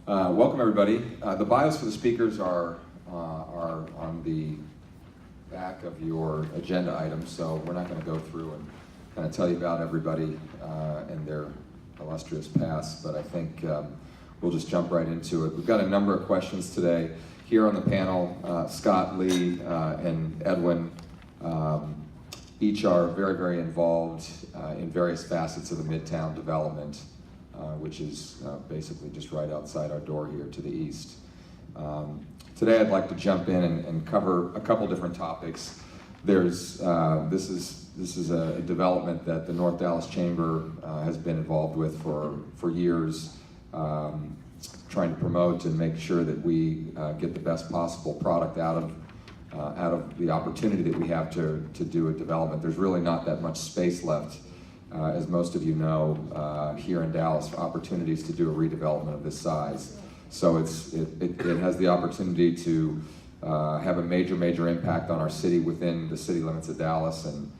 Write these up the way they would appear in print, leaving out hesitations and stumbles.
Welcome everybody. The bios for the speakers are on the back of your agenda items, so we're not going to go through and kind of tell you about everybody and their illustrious past, but I think we'll just jump right into it. We've got a number of questions today. Here on the panel, Scott, Lee, and Edwin each are very, very involved in various facets of the Midtown development, which is basically just right outside our door here to the east. Today I'd like to jump in and cover a couple different topics. This is a development that the North Dallas Chamber has been involved with for years, trying to promote and make sure that we get the best possible product out of the opportunity that we have to do a development. There's really not that much space left, as most of you know, here in Dallas, for opportunities to do a redevelopment of this size. So it has the opportunity to have a major impact on our city within the city limits of Dallas, and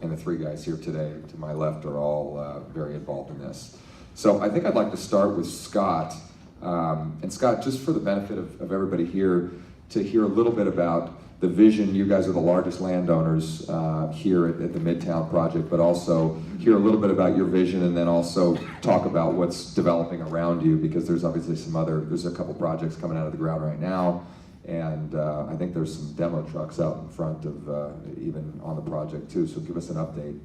the three guys here today to my left are all very involved in this. So I think I'd like to start with Scott. And Scott, just for the benefit of everybody here, to hear a little bit about the vision. You guys are the largest landowners here at the Midtown project, but also hear a little bit about your vision, and then also talk about what's developing around you, because there's obviously there's a couple projects coming out of the ground right now, and I think there's some demo trucks out in front of even on the project too. So give us an update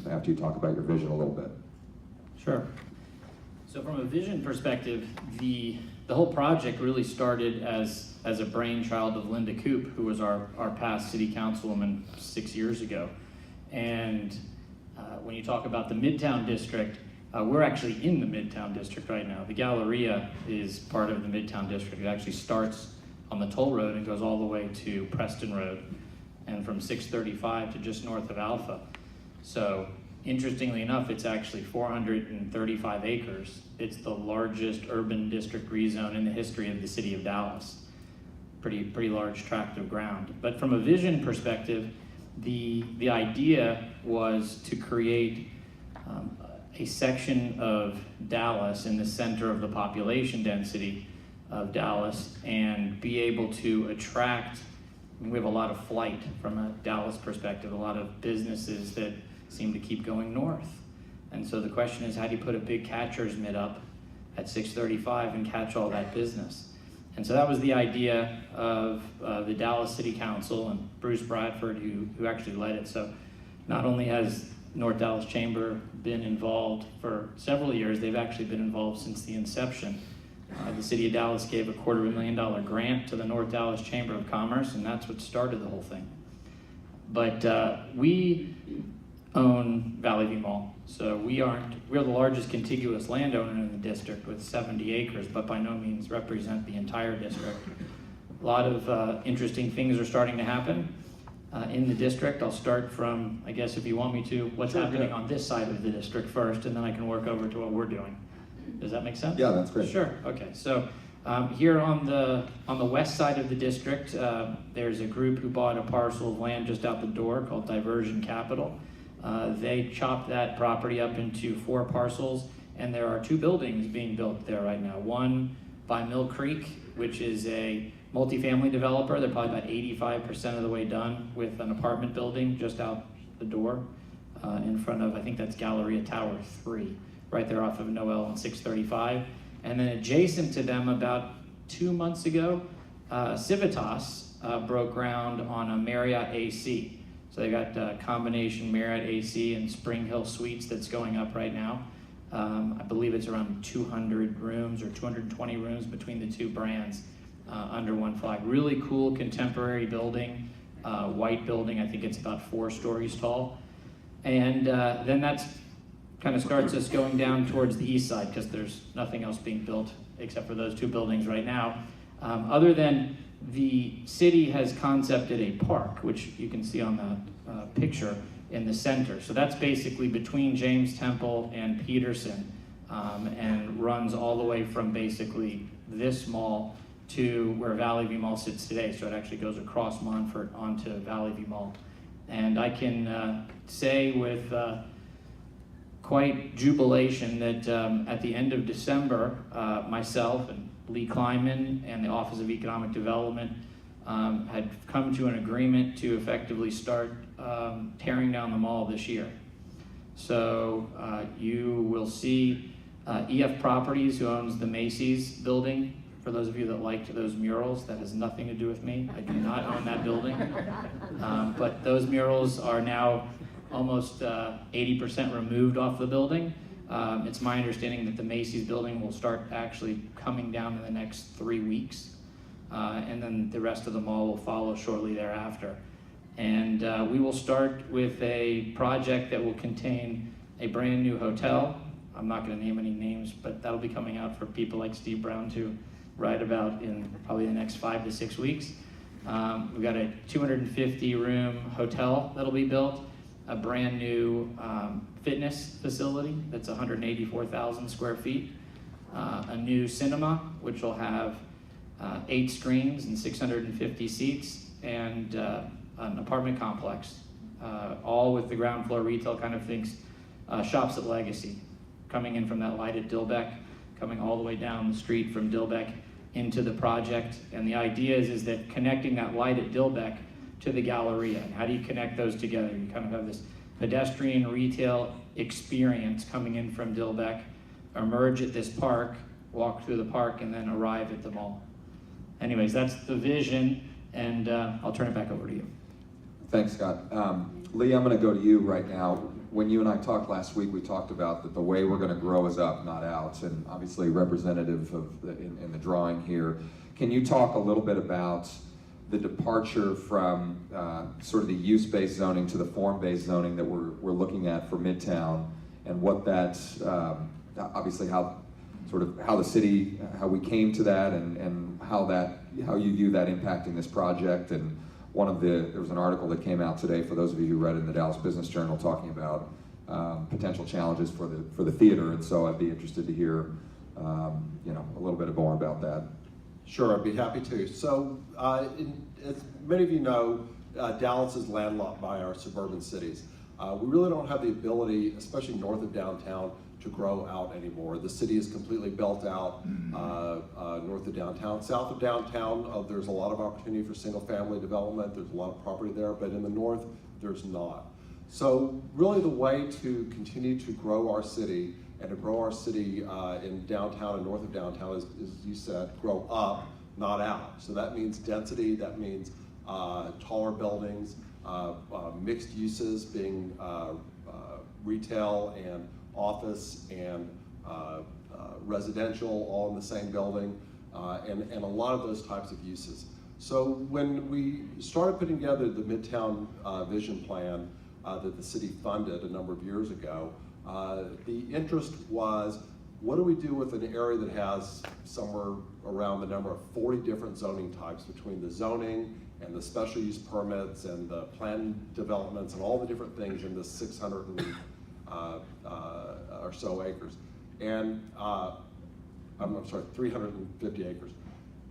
after you talk about your vision a little bit. Sure. So from a vision perspective, the whole project really started as a brainchild of Linda Coop, who was our past city councilwoman 6 years ago. And when you talk about the Midtown district, we're actually in the Midtown district right now. The Galleria is part of the Midtown district. It actually starts on the toll road and goes all the way to Preston Road, and from 635 to just north of Alpha. So interestingly enough, it's actually 435 acres. It's the largest urban district rezone in the history of the city of Dallas. Pretty large tract of ground. But from a vision perspective, the idea was to create a section of Dallas in the center of the population density of Dallas and be able to attract. We have a lot of flight from a Dallas perspective, a lot of businesses that seem to keep going north. And so the question is, how do you put a big catcher's mitt up at 635 and catch all that business? And so that was the idea of the Dallas City Council and Bruce Bradford, who actually led it. So not only has North Dallas Chamber been involved for several years, they've actually been involved since the inception. The city of Dallas gave a $250,000 grant to the North Dallas Chamber of Commerce, and that's what started the whole thing. But we own Valley View Mall. So we're the largest contiguous landowner in the district with 70 acres, but by no means represent the entire district. A lot of interesting things are starting to happen in the district. I'll start from, I guess if you want me to, what's happening on this side of the district first, and then I can work over to what we're doing. Does that make sense? Yeah, that's great. Sure, okay. So here on the west side of the district, there's a group who bought a parcel of land just out the door called Diversion Capital. They chopped that property up into 4 parcels, and there are 2 buildings being built there right now. One by Mill Creek, which is a multifamily developer. They're probably about 85% of the way done with an apartment building just out the door in front of, I think that's Galleria Tower 3, right there off of Noel and 635. And then adjacent to them about 2 months ago, Civitas broke ground on a Marriott AC. So they got a combination Marriott AC and Spring Hill Suites that's going up right now. I believe it's around 200 rooms or 220 rooms between the 2 brands under one flag. Really cool contemporary building, white building. I think it's about 4 stories tall. And then that's kind of starts us going down towards the east side, because there's nothing else being built except for those 2 buildings right now. Other than the city has concepted a park, which you can see on the picture in the center. So that's basically between James Temple and Peterson, and runs all the way from basically this mall to where Valley View Mall sits today. So it actually goes across Montfort onto Valley View Mall. And I can say with quite jubilation that at the end of December, myself and Lee Kleinman and the Office of Economic Development had come to an agreement to effectively start tearing down the mall this year. So you will see EF Properties, who owns the Macy's building. For those of you that liked those murals, that has nothing to do with me. I do not own that building. But those murals are now almost 80% removed off the building. It's my understanding that the Macy's building will start actually coming down in the next 3 weeks. And then the rest of the mall will follow shortly thereafter. And we will start with a project that will contain a brand new hotel. I'm not going to name any names, but that'll be coming out for people like Steve Brown to write about in probably the next 5 to 6 weeks. We've got a 250-room hotel that'll be built, a brand new fitness facility that's 184,000 square feet, a new cinema, which will have 8 screens and 650 seats, and an apartment complex, all with the ground floor retail kind of things, shops at Legacy, coming in from that light at Dilbeck, coming all the way down the street from Dilbeck into the project. And the idea is that connecting that light at Dilbeck to the Galleria. And how do you connect those together? You kind of have this pedestrian retail experience coming in from Dilbeck, emerge at this park, walk through the park, and then arrive at the mall. Anyways, that's the vision, and I'll turn it back over to you. Thanks, Scott. Lee, I'm going to go to you right now. When you and I talked last week, we talked about that the way we're going to grow is up, not out, and obviously representative of in the drawing here. Can you talk a little bit about the departure from sort of the use-based zoning to the form-based zoning that we're looking at for Midtown, and what that's obviously how the city, how we came to that, and how you view that impacting this project. And there was an article that came out today, for those of you who read it, in the Dallas Business Journal, talking about potential challenges for the theater, and so I'd be interested to hear a little bit more about that. Sure, I'd be happy to. So, as many of you know, Dallas is landlocked by our suburban cities. We really don't have the ability, especially north of downtown, to grow out anymore. The city is completely built out north of downtown. South of downtown, there's a lot of opportunity for single-family development. There's a lot of property there, but in the north, there's not. So really the way to continue to grow our city, and to grow our city in downtown and north of downtown is, as you said, grow up, not out. So that means density, that means taller buildings, mixed uses being retail and office and residential all in the same building, and a lot of those types of uses. So when we started putting together the Midtown Vision Plan that the city funded a number of years ago, the interest was, what do we do with an area that has somewhere around the number of 40 different zoning types, between the zoning and the special use permits and the planned developments and all the different things in this 600 or so acres, and I'm sorry, 350 acres.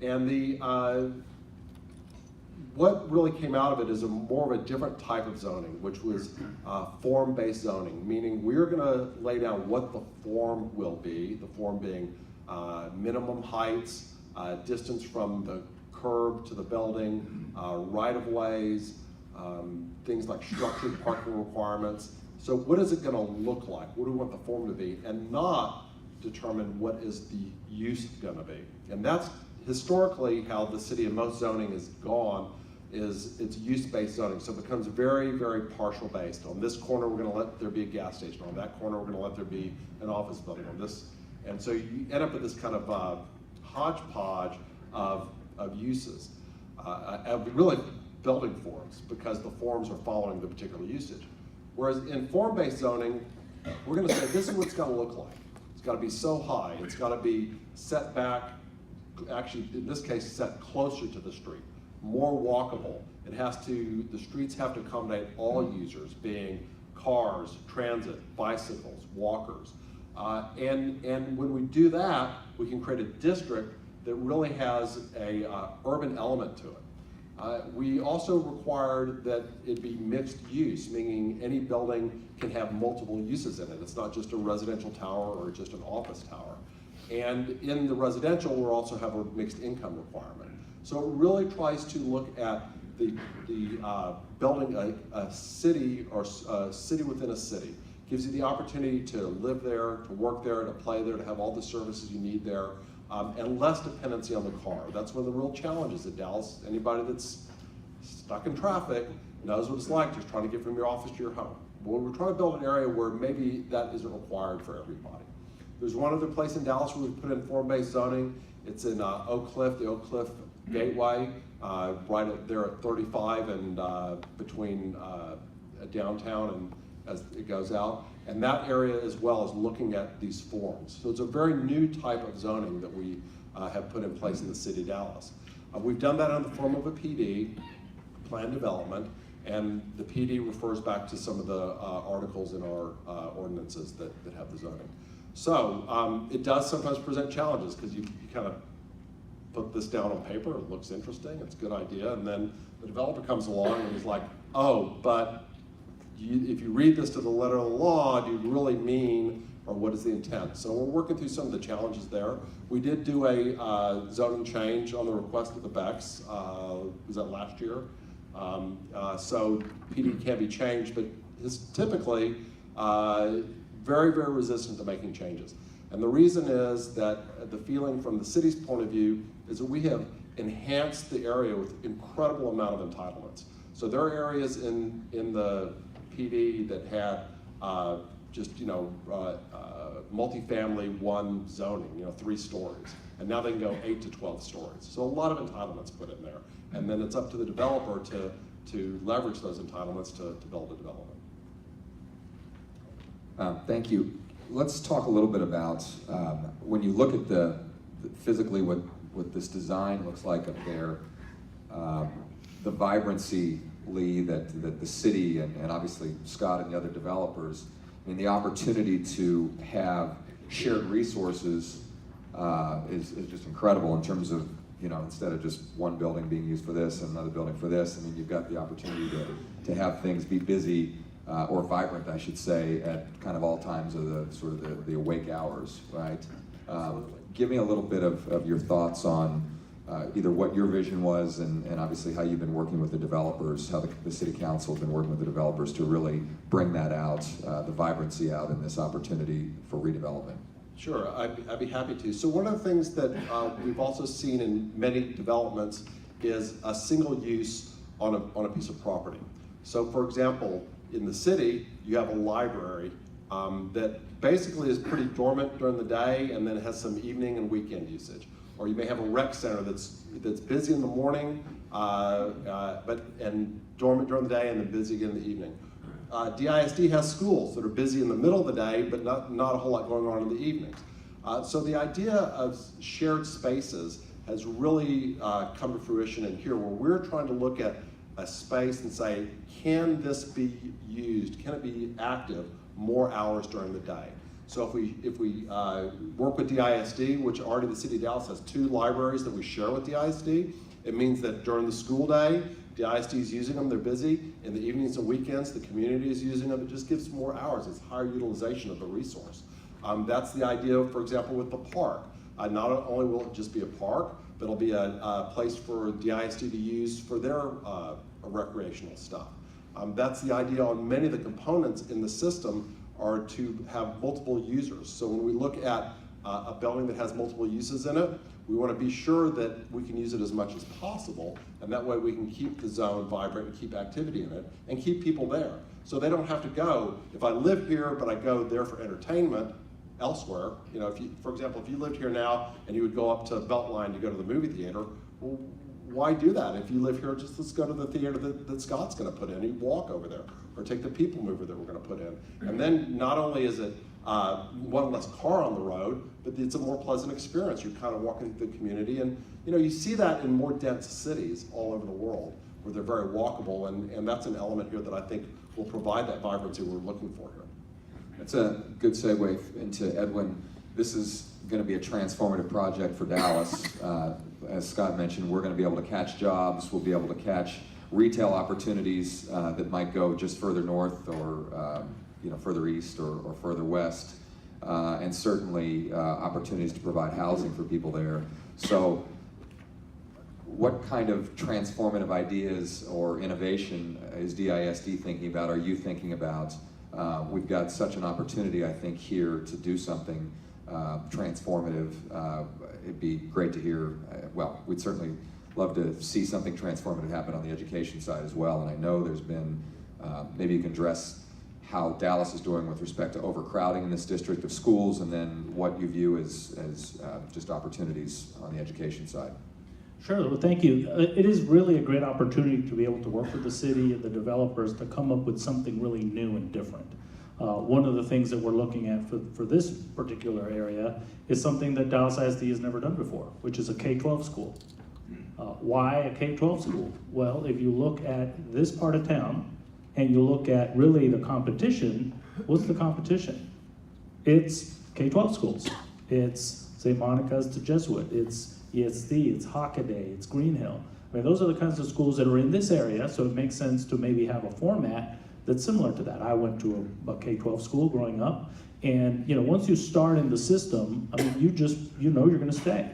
And what really came out of it is more of a different type of zoning, which was form-based zoning, meaning we're going to lay down what the form will be, the form being minimum heights, distance from the curb to the building, right-of-ways, things like structured parking requirements. So what is it going to look like? What do we want the form to be? And not determine what is the use going to be. And that's historically how the city of most zoning is gone, is it's use-based zoning. So it becomes very, very partial based. On this corner, we're going to let there be a gas station. On that corner, we're going to let there be an office building. On this, and so you end up with this kind of hodgepodge of uses, really building forms, because the forms are following the particular usage. Whereas in form-based zoning, we're going to say this is what it's got to look like. It's got to be so high. It's got to be set back, actually in this case set closer to the street, more walkable. The streets have to accommodate all users, being cars, transit, bicycles, walkers. And when we do that, we can create a district that really has a urban element to it. We also required that it be mixed use, meaning any building can have multiple uses in it. It's not just a residential tower or just an office tower. And in the residential, we'll also have a mixed income requirement. So it really tries to look at the building a city or a city within a city. Gives you the opportunity to live there, to work there, to play there, to have all the services you need there, and less dependency on the car. That's one of the real challenges in Dallas. Anybody that's stuck in traffic knows what it's like just trying to get from your office to your home. Well, we're trying to build an area where maybe that isn't required for everybody. There's one other place in Dallas where we've put in form-based zoning. It's in Oak Cliff, the Oak Cliff Gateway, right there at 35 and between downtown and as it goes out. And that area as well is looking at these forms. So it's a very new type of zoning that we have put in place in the city of Dallas. We've done that in the form of a PD, plan development, and the PD refers back to some of the articles in our ordinances that have the zoning. So it does sometimes present challenges because you kind of put this down on paper, it looks interesting, it's a good idea, and then the developer comes along and he's like, oh, but if you read this to the letter of the law, do you really mean, or what is the intent? So we're working through some of the challenges there. We did do a zoning change on the request of the Becks, was that last year? So PD can be changed, but it's typically very, very resistant to making changes. And the reason is that the feeling from the city's point of view is that we have enhanced the area with incredible amount of entitlements. So there are areas in the PD that had just, multifamily one zoning, 3 stories. And now they can go 8 to 12 stories. So a lot of entitlements put in there. And then it's up to the developer to leverage those entitlements to build a development. Thank you. Let's talk a little bit about when you look at the physically what this design looks like up there, the vibrancy, Lee, that the city and obviously Scott and the other developers, I mean, the opportunity to have shared resources is just incredible in terms of, instead of just one building being used for this and another building for this. I mean, you've got the opportunity to have things be busy or vibrant, I should say, at kind of all times of the awake hours, right? Give me a little bit of your thoughts on either what your vision was and obviously how you've been working with the developers, how the city council has been working with the developers to really bring that out, the vibrancy out in this opportunity for redevelopment. Sure, I'd be happy to. So one of the things that we've also seen in many developments is a single use on a piece of property. So for example, in the city, you have a library that basically is pretty dormant during the day and then has some evening and weekend usage. Or you may have a rec center that's busy in the morning and dormant during the day and then busy again in the evening. DISD has schools that are busy in the middle of the day but not a whole lot going on in the evenings. So the idea of shared spaces has really come to fruition in here, where we're trying to look at a space and say, can this be used? Can it be active more hours during the day? So if we work with DISD, which already the city of Dallas has 2 libraries that we share with DISD, it means that during the school day, DISD is using them, they're busy. In the evenings and weekends, the community is using them. It just gives more hours. It's higher utilization of the resource. That's the idea, for example, with the park. Not only will it just be a park, but it'll be a place for DISD to use for their recreational stuff. That's the idea on many of the components in the system are to have multiple users. So when we look at a building that has multiple uses in it, we want to be sure that we can use it as much as possible, and that way we can keep the zone vibrant and keep activity in it and keep people there. So they don't have to go, if I live here but I go there for entertainment elsewhere, for example, if you lived here now and you would go up to Beltline to go to the movie theater, well, why do that? If you live here, just let's go to the theater that Scott's going to put in. You walk over there, or take the people mover that we're going to put in. And then not only is it one less car on the road, but it's a more pleasant experience. You're kind of walking through the community, and you see that in more dense cities all over the world, where they're very walkable, and that's an element here that I think will provide that vibrancy we're looking for here. That's a good segue into Edwin. this is going to be a transformative project for Dallas. As Scott mentioned, we're going to be able to catch jobs, we'll be able to catch retail opportunities that might go just further north or further east or further west, and certainly opportunities to provide housing for people there. So what kind of transformative ideas or innovation is DISD thinking about, are you thinking about? We've got such an opportunity, I think, here to do something transformative. It'd be great to hear, well, we'd certainly love to see something transformative happen on the education side as well. And I know there's been, maybe you can address how Dallas is doing with respect to overcrowding in this district of schools, and then what you view as just opportunities on the education side. Sure, well, thank you. It is really a great opportunity to be able to work with the city and the developers to come up with something really new and different. One of the things that we're looking at for this particular area is something that Dallas ISD has never done before, which is a K-12 school. Why a K-12 school? Well, if you look at this part of town and you look at really the competition, what's the competition? It's K-12 schools. It's St. Monica's to Jesuit. It's ESD, it's Hockaday, it's Green Hill. I mean, those are the kinds of schools that are in this area, so it makes sense to maybe have a format that's similar to that. I went to a K-12 school growing up, and once you start in the system, I mean, you know you're gonna stay.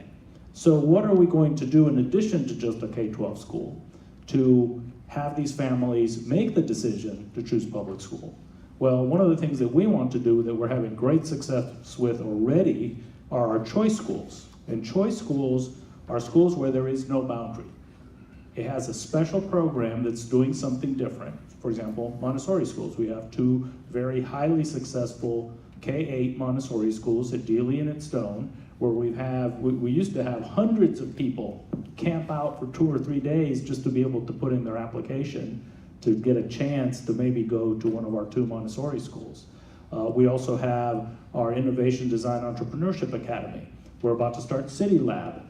So what are we going to do in addition to just a K-12 school to have these families make the decision to choose public school? Well, one of the things that we want to do that we're having great success with already are our choice schools. And choice schools are schools where there is no boundary. It has a special program that's doing something different. For example, Montessori schools. We have two very highly successful K-8 Montessori schools at Dealey and at Stone, where we used to have hundreds of people camp out for 2 or 3 days just to be able to put in their application to get a chance to maybe go to one of our 2 Montessori schools. We also have our Innovation Design Entrepreneurship Academy. We're about to start City Lab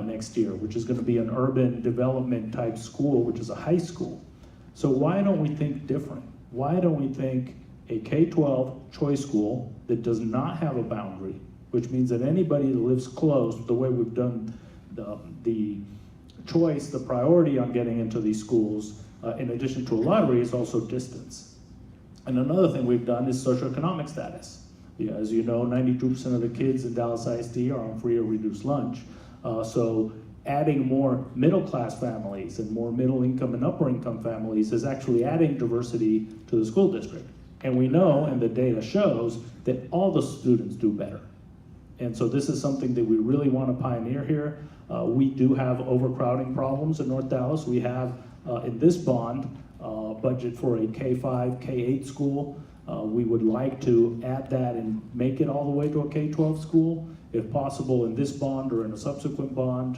next year, which is going to be an urban development type school, which is a high school. So why don't we think different? Why don't we think a K-12 choice school that does not have a boundary, which means that anybody that lives close, the way we've done the choice, the priority on getting into these schools, in addition to a lottery, is also distance. And another thing we've done is socioeconomic status. Yeah, as you know, 92% of the kids in Dallas ISD are on free or reduced lunch. So adding more middle-class families and more middle-income and upper-income families is actually adding diversity to the school district. And we know, and the data shows, that all the students do better. And so this is something that we really want to pioneer here. We do have overcrowding problems in North Dallas. We have, in this bond, budget for a K-5, K-8 school. We would like to add that and make it all the way to a K-12 school, if possible in this bond or in a subsequent bond.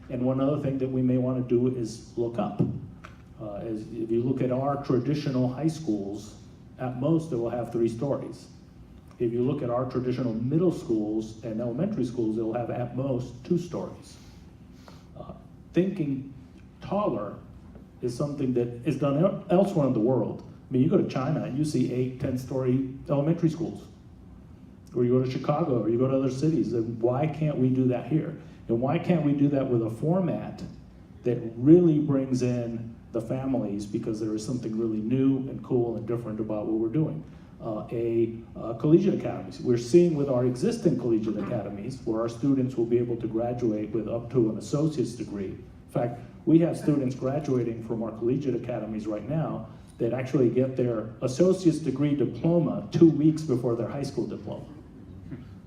And one other thing that we may want to do is look up. If you look at our traditional high schools, at most it will have 3 stories. If you look at our traditional middle schools and elementary schools, it will have at most 2 stories. Thinking taller is something that is done elsewhere in the world. I mean, you go to China and you see 8, 10-story elementary schools. Or you go to Chicago, or you go to other cities. And why can't we do that here? And why can't we do that with a format that really brings in the families, because there is something really new and cool and different about what we're doing. Collegiate academies. We're seeing with our existing collegiate academies where our students will be able to graduate with up to an associate's degree. In fact, we have students graduating from our collegiate academies right now that actually get their associate's degree diploma 2 weeks before their high school diploma,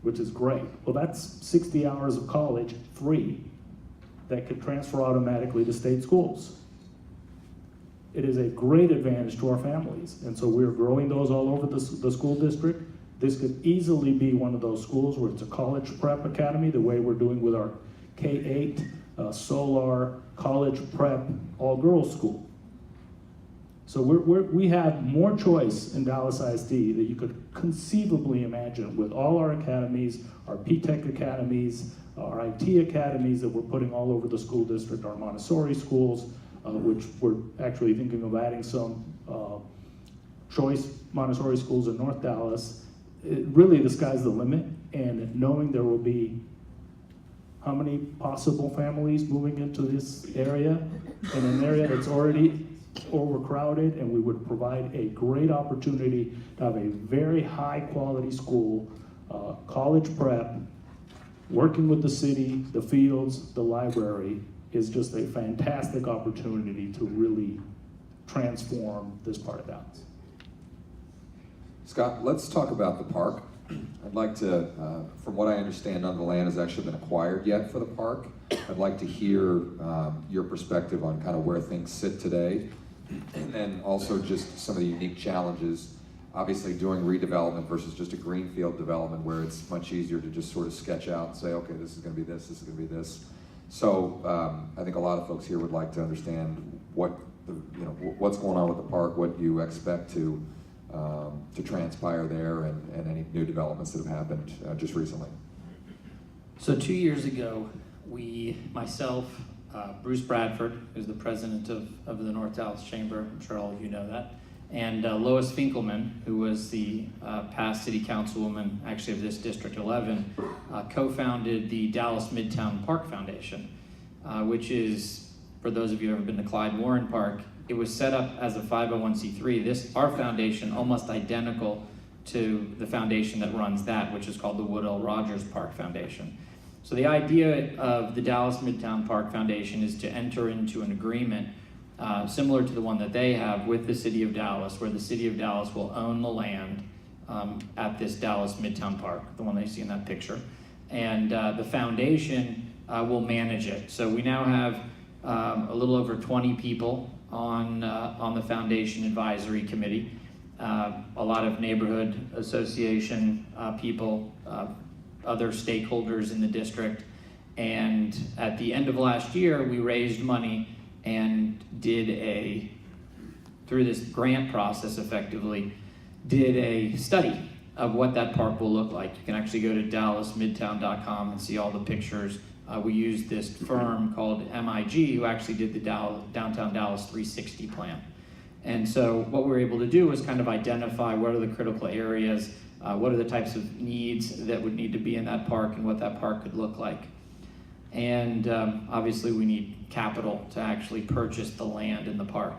which is great. Well, that's 60 hours of college free that could transfer automatically to state schools. It is a great advantage to our families. And so we're growing those all over the school district. This could easily be one of those schools where it's a college prep academy, the way we're doing with our K-8, Solar, college prep, all-girls school. So we have more choice in Dallas ISD that you could conceivably imagine with all our academies, our P-Tech academies, our IT academies that we're putting all over the school district, our Montessori schools, which we're actually thinking of adding some choice Montessori schools in North Dallas. Really, the sky's the limit. and knowing there will be how many possible families moving into this area, in an area that's already overcrowded, and we would provide a great opportunity to have a very high quality school, college prep, working with the city, the fields, the library is just a fantastic opportunity to really transform this part of Dallas. Scott, let's talk about the park. I'd like to, from what I understand, none of the land has actually been acquired yet for the park. I'd like to hear your perspective on kind of where things sit today, and then also just some of the unique challenges, obviously doing redevelopment versus just a greenfield development where it's much easier to just sort of sketch out and say, okay, this is going to be this, this is going to be this. So I think a lot of folks here would like to understand what what's going on with the park, what you expect to transpire there, and any new developments that have happened just recently. So 2 years ago, myself, Bruce Bradford, who's the president of the North Dallas Chamber, I'm sure all of you know that, and Lois Finkelman, who was the past city councilwoman, actually of this District 11, co-founded the Dallas Midtown Park Foundation, which is, for those of you who have ever been to Clyde Warren Park, it was set up as a 501c3. Our foundation, almost identical to the foundation that runs that, which is called the Woodell Rogers Park Foundation. So the idea of the Dallas Midtown Park Foundation is to enter into an agreement similar to the one that they have with the City of Dallas, where the City of Dallas will own the land at this Dallas Midtown Park, the one they see in that picture, and the foundation will manage it. So we now have a little over 20 people on the foundation advisory committee, a lot of neighborhood association people, other stakeholders in the district, and at the end of last year we raised money and through this grant process effectively, did a study of what that park will look like. You can actually go to dallasmidtown.com and see all the pictures. We used this firm called MIG who actually did the Downtown Dallas 360 plan. And so what we were able to do was kind of identify what are the critical areas, what are the types of needs that would need to be in that park and what that park could look like. And obviously we need capital to actually purchase the land in the park.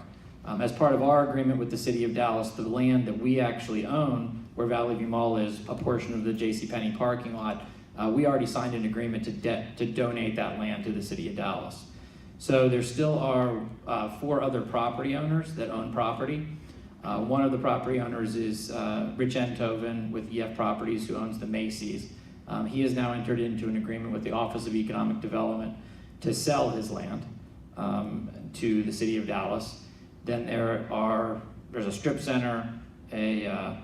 As part of our agreement with the City of Dallas, the land that we actually own, where Valley View Mall is, a portion of the JCPenney parking lot, we already signed an agreement to donate that land to the City of Dallas. So there still are 4 other property owners that own property. One of the property owners is Rich Enthoven with EF Properties, who owns the Macy's. He has now entered into an agreement with the Office of Economic Development to sell his land to the City of Dallas. Then there's a strip center, a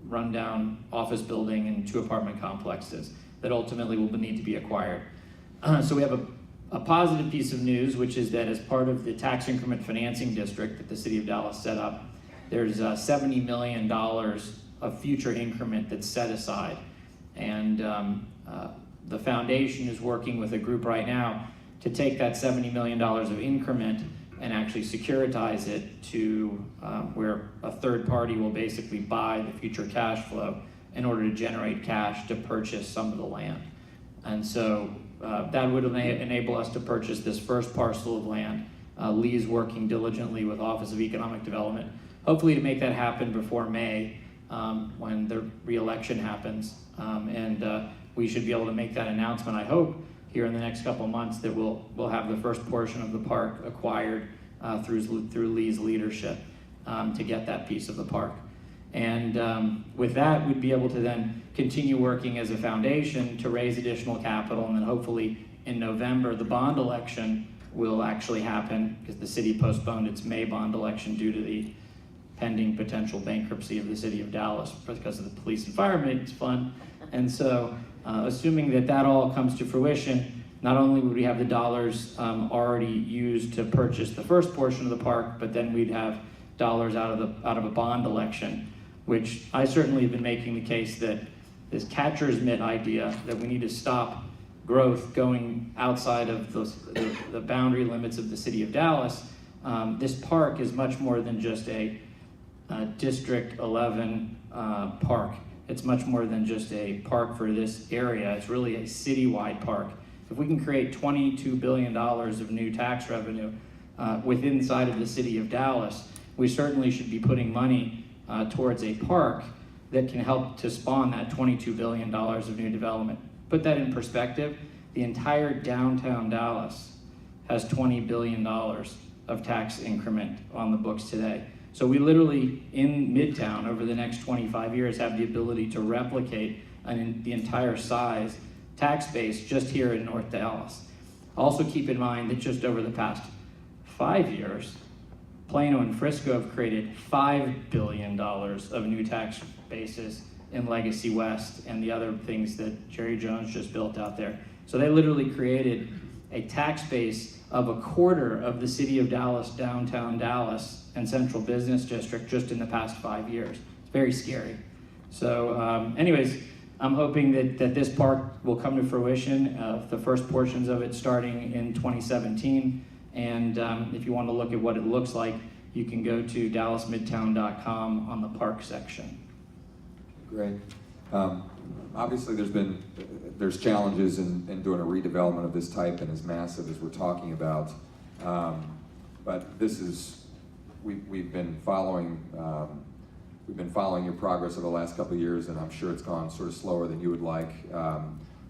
rundown office building, and 2 apartment complexes that ultimately will need to be acquired. So we have a positive piece of news, which is that as part of the tax increment financing district that the City of Dallas set up, there's $70 million of future increment that's set aside. And the foundation is working with a group right now to take that $70 million of increment and actually securitize it to where a third party will basically buy the future cash flow in order to generate cash to purchase some of the land. And so that would enable us to purchase this first parcel of land. Lee's working diligently with Office of Economic Development, hopefully to make that happen before May, when the re-election happens. And we should be able to make that announcement, I hope, here in the next couple months, that we'll have the first portion of the park acquired through Lee's leadership to get that piece of the park. And with that, we'd be able to then continue working as a foundation to raise additional capital, and then hopefully in November, the bond election will actually happen, because the city postponed its May bond election due to the pending potential bankruptcy of the City of Dallas because of the police and fire maintenance fund. And so assuming that all comes to fruition, not only would we have the dollars already used to purchase the first portion of the park, but then we'd have dollars out of a bond election, which I certainly have been making the case that this catcher's mitt idea, that we need to stop growth going outside of the boundary limits of the City of Dallas. This park is much more than just a District 11 park. It's much more than just a park for this area. It's really a citywide park. If we can create $22 billion of new tax revenue within inside of the city of Dallas, we certainly should be putting money towards a park that can help to spawn that $22 billion of new development. Put that in perspective, the entire downtown Dallas has $20 billion of tax increment on the books today. So we literally, in Midtown, over the next 25 years, have the ability to replicate the entire size tax base just here in North Dallas. Also keep in mind that just over the past 5 years, Plano and Frisco have created $5 billion of new tax bases in Legacy West and the other things that Jerry Jones just built out there. So they literally created a tax base of a quarter of the city of Dallas, downtown Dallas, and central business district just in the past 5 years. It's very scary. So anyways, I'm hoping that this park will come to fruition, the first portions of it starting in 2017. And if you want to look at what it looks like, you can go to dallasmidtown.com on the park section. Great. Obviously, there's challenges in doing a redevelopment of this type and as massive as we're talking about. But this is we've been following your progress over the last couple of years, and I'm sure it's gone sort of slower than you would like.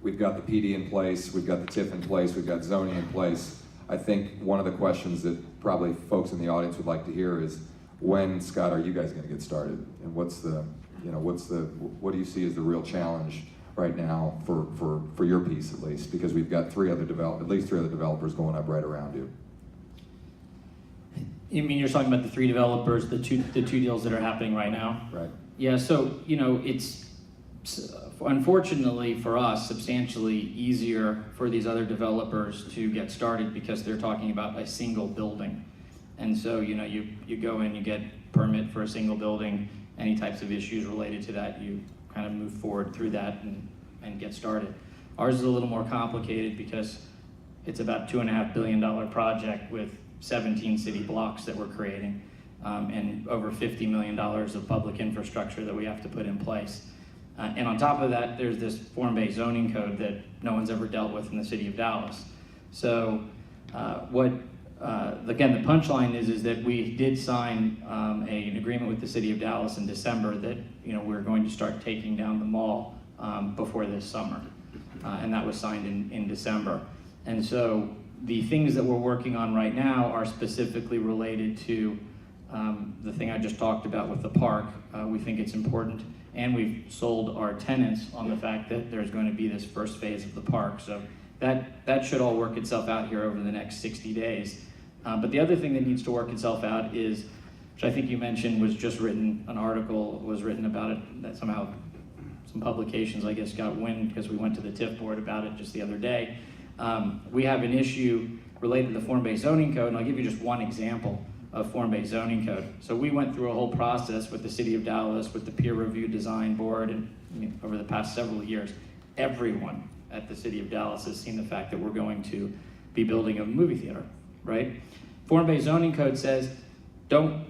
We've got the PD in place, we've got the TIF in place, we've got zoning in place. I think one of the questions that probably folks in the audience would like to hear is, when, Scott, are you guys going to get started? And what do you see as the real challenge right now for your piece, at least? Because we've got at least three other developers going up right around you. You mean you're talking about the three developers, the two deals that are happening right now? Right. Yeah, so, it's unfortunately for us substantially easier for these other developers to get started because they're talking about a single building. And so, you go in, you get permit for a single building, any types of issues related to that, you kind of move forward through that and get started. Ours is a little more complicated because it's about $2.5 billion project with 17 city blocks that we're creating, and over $50 million of public infrastructure that we have to put in place. And on top of that, there's this form-based zoning code that no one's ever dealt with in the city of Dallas. So again, the punchline is that we did sign an agreement with the city of Dallas in December that we're going to start taking down the mall before this summer. And that was signed in December. And so the things that we're working on right now are specifically related to the thing I just talked about with the park. We think it's important. And we've sold our tenants on the fact that there's going to be this first phase of the park. So that should all work itself out here over the next 60 days. But the other thing that needs to work itself out is, which I think you mentioned was just written, an article was written about it, that somehow some publications, I guess, got wind because we went to the TIF board about it just the other day. We have an issue related to the form-based zoning code, and I'll give you just one example of form-based zoning code. So we went through a whole process with the city of Dallas, with the peer review design board, and over the past several years, everyone at the city of Dallas has seen the fact that we're going to be building a movie theater, right? Form-based zoning code says, don't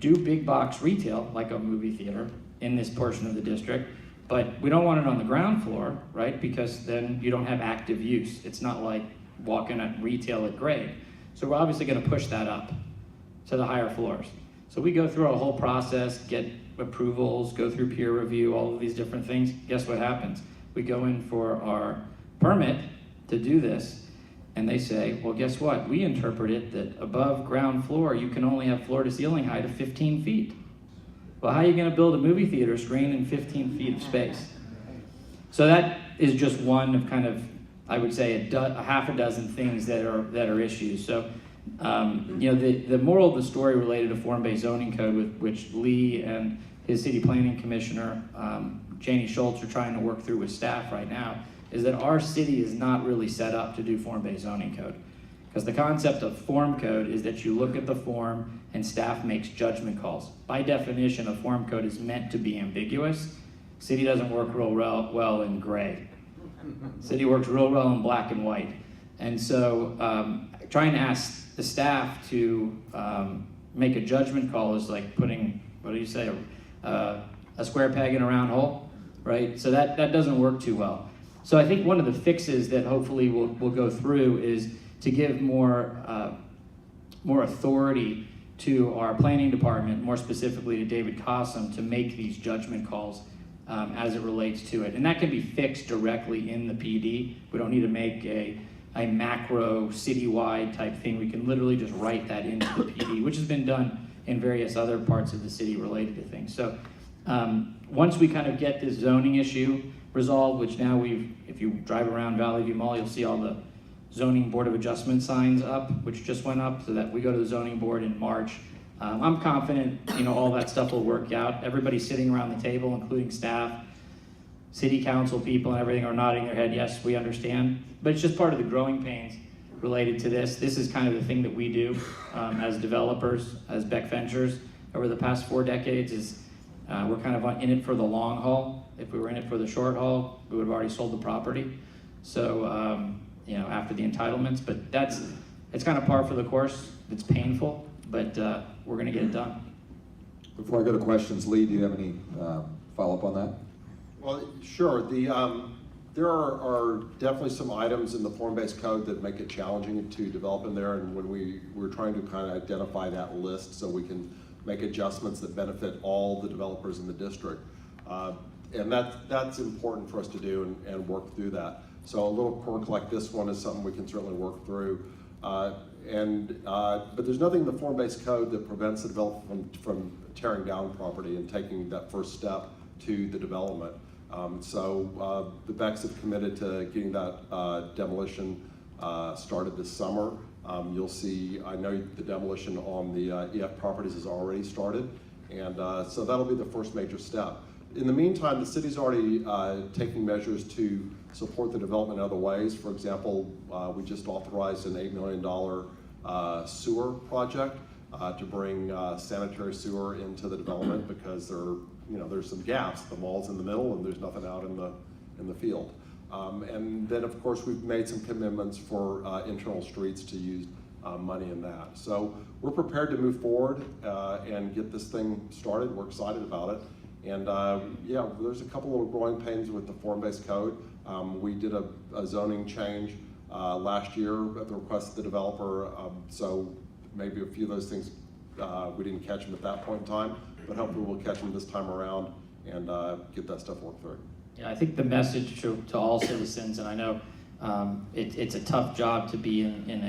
do big box retail like a movie theater in this portion of the district, but we don't want it on the ground floor, right? Because then you don't have active use. It's not like walking at retail at grade. So we're obviously going to push that up to the higher floors. So we go through a whole process, get approvals, go through peer review, all of these different things. Guess what happens? We go in for our permit to do this, and they say, well, guess what? We interpret it that above ground floor, you can only have floor to ceiling height of 15 feet. Well, how are you going to build a movie theater screen in 15 feet of space? So that is just one of kind of, I would say, a half a dozen things that are issues. So, the moral of the story related to form-based zoning code, with which Lee and his city planning commissioner, Janie Schultz, are trying to work through with staff right now, is that our city is not really set up to do form-based zoning code. Because the concept of form code is that you look at the form and staff makes judgment calls. By definition, a form code is meant to be ambiguous. City doesn't work real well in gray. City works real well in black and white. And so trying to ask the staff to make a judgment call is like putting, what do you say, a square peg in a round hole. right? So that doesn't work too well. So I think one of the fixes that hopefully we'll go through is to give more authority to our planning department, more specifically to David Cossum, to make these judgment calls as it relates to it. And that can be fixed directly in the PD. We don't need to make a macro citywide type thing. We can literally just write that into the PD, which has been done in various other parts of the city related to things. So once we kind of get this zoning issue resolved, which now if you drive around Valley View Mall, you'll see all the zoning board of adjustment signs up, which just went up, so that we go to the zoning board in March. I'm confident, all that stuff will work out. Everybody sitting around the table, including staff, city council people and everything, are nodding their head, yes, we understand. But it's just part of the growing pains related to this. This is kind of the thing that we do as developers, as Beck Ventures, over the past 4 decades, is we're kind of in it for the long haul. If we were in it for the short haul, we would have already sold the property. So, after the entitlements, but it's kind of par for the course. It's painful, but we're gonna get it done. Before I go to questions, Lee, do you have any follow-up on that? Well, sure. There are definitely some items in the form-based code that make it challenging to develop in there, and when we're trying to kind of identify that list so we can make adjustments that benefit all the developers in the district. And that's important for us to do and work through that. So a little quirk like this one is something we can certainly work through. But there's nothing in the form-based code that prevents the developer from tearing down property and taking that first step to the development. So the Becks have committed to getting that demolition started this summer. You'll see, I know the demolition on the EF properties has already started, and so that'll be the first major step. In the meantime, the city's already taking measures to support the development in other ways. For example, we just authorized an $8 million sewer project to bring sanitary sewer into the development because there's some gaps. The mall's in the middle and there's nothing out in the field. And then of course we've made some commitments for internal streets to use money in that. So we're prepared to move forward and get this thing started. We're excited about it. And there's a couple little growing pains with the form-based code. We did a zoning change last year at the request of the developer. So maybe a few of those things we didn't catch them at that point in time, but hopefully we'll catch them this time around and get that stuff worked through. Yeah, I think the message to all citizens, and I know it's a tough job to be in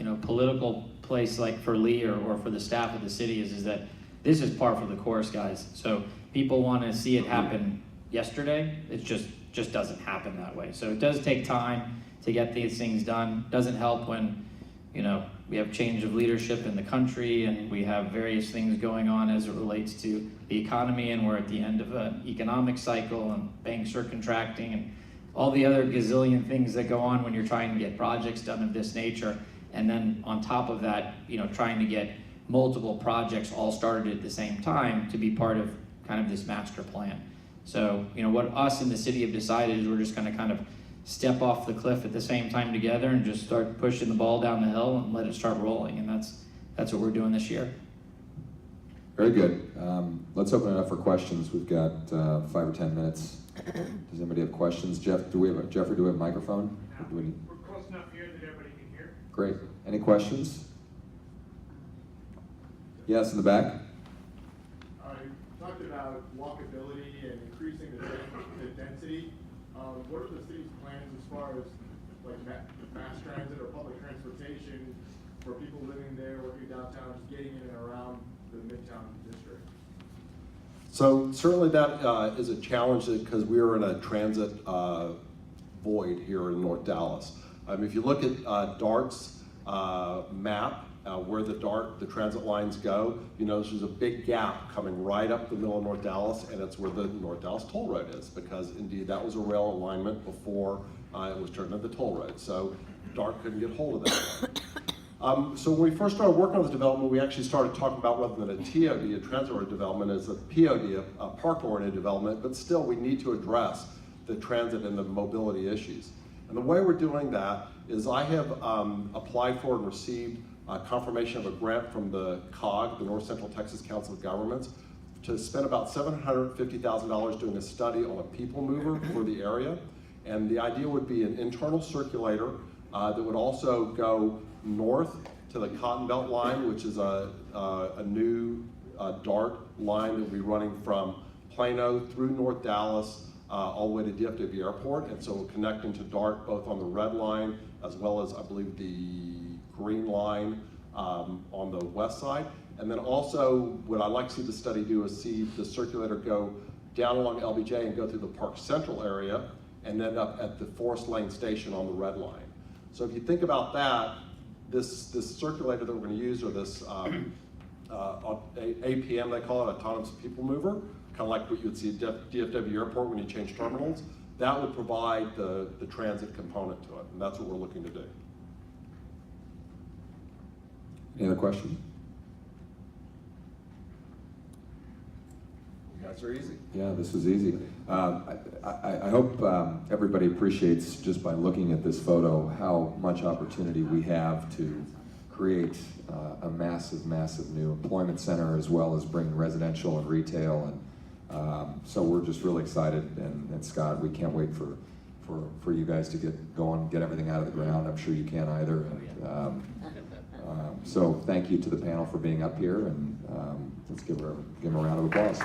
a political place like for Lee or for the staff of the city, is that this is par for the course, guys. So people want to see it happen yesterday. It just doesn't happen that way. So it does take time to get these things done. Doesn't help when we have change of leadership in the country and we have various things going on as it relates to the economy, and we're at the end of an economic cycle and banks are contracting and all the other gazillion things that go on when you're trying to get projects done of this nature. And then on top of that, trying to get multiple projects all started at the same time to be part of kind of this master plan. So, what us in the city have decided is we're just going to kind of step off the cliff at the same time together and just start pushing the ball down the hill and let it start rolling. And that's what we're doing this year. Very good. Let's open it up for questions. We've got 5 or 10 minutes. Does anybody have questions? Jeffrey, do we have a microphone? We're close enough here that everybody can hear. Great. Any questions? Yes, in the back. You talked about walkability and increasing the density. What are the city's plans as far as like mass transit or public transportation for people living there, working downtown, just getting in and around the Midtown district? So certainly that is a challenge because we are in a transit void here in North Dallas. If you look at DART's map, where the transit lines go, there's a big gap coming right up the middle of North Dallas, and it's where the North Dallas toll road is, because indeed that was a rail alignment before it was turned into the toll road. So DART couldn't get hold of that. So when we first started working on this development, we actually started talking about whether than a TOD, a transit-oriented development, is a POD, a park-oriented development, but still we need to address the transit and the mobility issues. And the way we're doing that is I have applied for and received confirmation of a grant from the COG, the North Central Texas Council of Governments, to spend about $750,000 doing a study on a people mover for the area. And the idea would be an internal circulator that would also go north to the Cotton Belt line, which is a new DART line that will be running from Plano through North Dallas all the way to DFW Airport. And so we're connecting to DART both on the red line as well as, I believe, the green line on the west side. And then also, what I'd like to see the study do is see the circulator go down along LBJ and go through the Park Central area and end up at the Forest Lane station on the red line. So if you think about that, this circulator that we're going to use, or this APM, they call it, Autonomous People Mover, kind of like what you would see at DFW Airport when you change terminals, that would provide the transit component to it, and that's what we're looking to do. Any other questions? You guys are easy. Yeah, this was easy. I hope everybody appreciates, just by looking at this photo, how much opportunity we have to create a massive, massive new employment center, as well as bring residential and retail. And so we're just really excited. And Scott, we can't wait for you guys to get going, get everything out of the ground. I'm sure you can either. And, so thank you to the panel for being up here, and let's give them a round of applause.